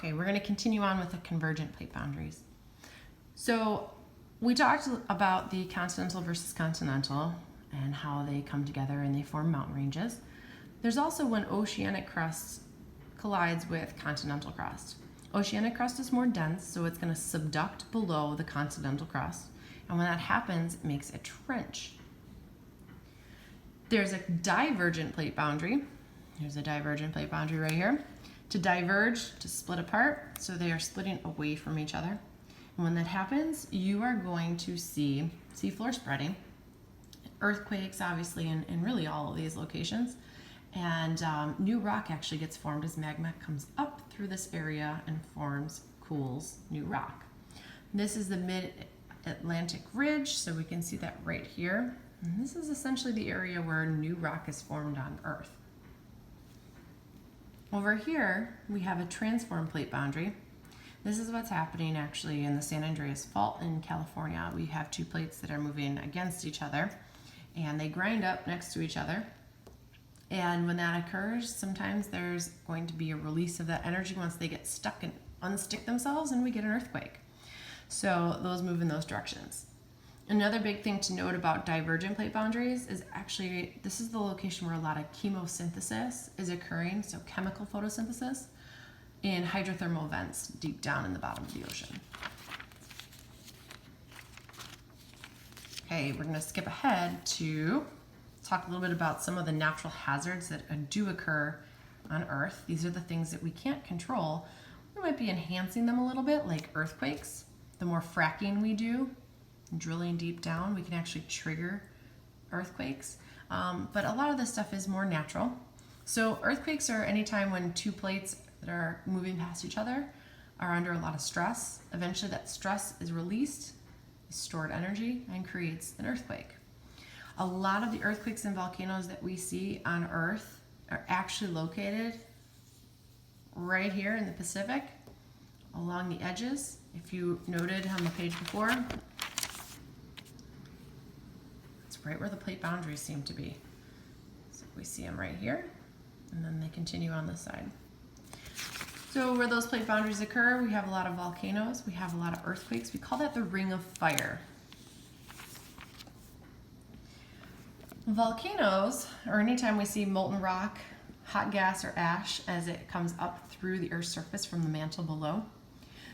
Okay, we're going to continue on with the convergent plate boundaries. So we talked about the continental versus continental and how they come together and they form mountain ranges. There's also when oceanic crust collides with continental crust. Oceanic crust is more dense, so it's going to subduct below the continental crust. And when that happens, it makes a trench. There's a divergent plate boundary. Here's a divergent plate boundary right here. To diverge, to split apart, so they are splitting away from each other. And when that happens, you are going to see seafloor spreading, earthquakes, obviously, in really all of these locations. And new rock actually gets formed as magma comes up through this area and cools new rock. This is the mid-Atlantic ridge, so we can see that right here. And this is essentially the area where new rock is formed on Earth. Over here, we have a transform plate boundary. This is what's happening actually in the San Andreas Fault in California. We have two plates that are moving against each other, and they grind up next to each other. And when that occurs, sometimes there's going to be a release of that energy once they get stuck and unstick themselves, and we get an earthquake. So those move in those directions. Another big thing to note about divergent plate boundaries is actually this is the location where a lot of chemosynthesis is occurring, so chemical photosynthesis, in hydrothermal vents deep down in the bottom of the ocean. Okay, we're going to skip ahead to talk a little bit about some of the natural hazards that do occur on Earth. These are the things that we can't control. We might be enhancing them a little bit, like earthquakes. The more fracking we do, drilling deep down, we can actually trigger earthquakes. But a lot of this stuff is more natural. So earthquakes are any time when two plates that are moving past each other are under a lot of stress. Eventually that stress is released, stored energy, and creates an earthquake. A lot of the earthquakes and volcanoes that we see on Earth are actually located right here in the Pacific along the edges. If you noted on the page before, right where the plate boundaries seem to be. So we see them right here, and then they continue on this side. So where those plate boundaries occur, we have a lot of volcanoes, we have a lot of earthquakes. We call that the ring of fire. Volcanoes, or anytime we see molten rock, hot gas, or ash as it comes up through the Earth's surface from the mantle below.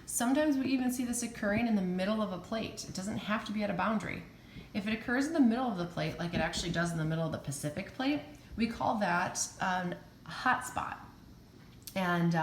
Sometimes we even see this occurring in the middle of a plate. It doesn't have to be at a boundary. If it occurs in the middle of the plate, like it actually does in the middle of the Pacific plate, we call that a hot spot. And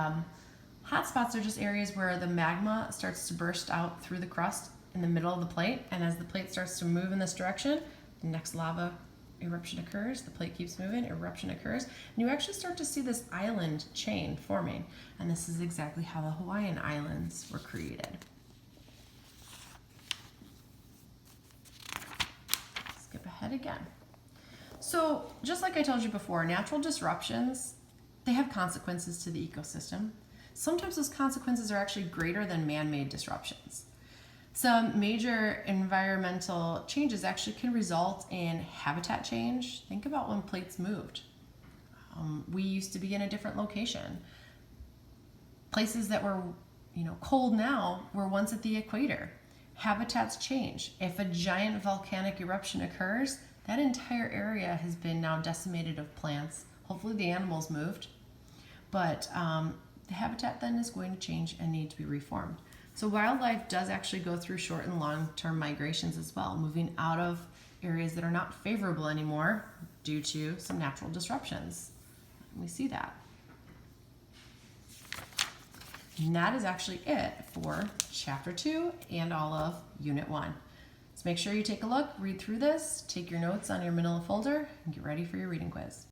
hot spots are just areas where the magma starts to burst out through the crust in the middle of the plate, and as the plate starts to move in this direction, the next lava eruption occurs, the plate keeps moving, eruption occurs, and you actually start to see this island chain forming. And this is exactly how the Hawaiian Islands were created. Ahead again. So just like I told you before, natural disruptions, they have consequences to the ecosystem. Sometimes those consequences are actually greater than man-made disruptions. Some major environmental changes actually can result in habitat change. Think about when plates moved. We used to be in a different location. Places that were, cold now were once at the equator. Habitats change. If a giant volcanic eruption occurs, that entire area has been now decimated of plants. Hopefully the animals moved, but the habitat then is going to change and need to be reformed. So wildlife does actually go through short and long-term migrations as well, moving out of areas that are not favorable anymore due to some natural disruptions. We see that. And that is actually it for Chapter 2 and all of Unit 1. So make sure you take a look, read through this, take your notes on your manila folder, and get ready for your reading quiz.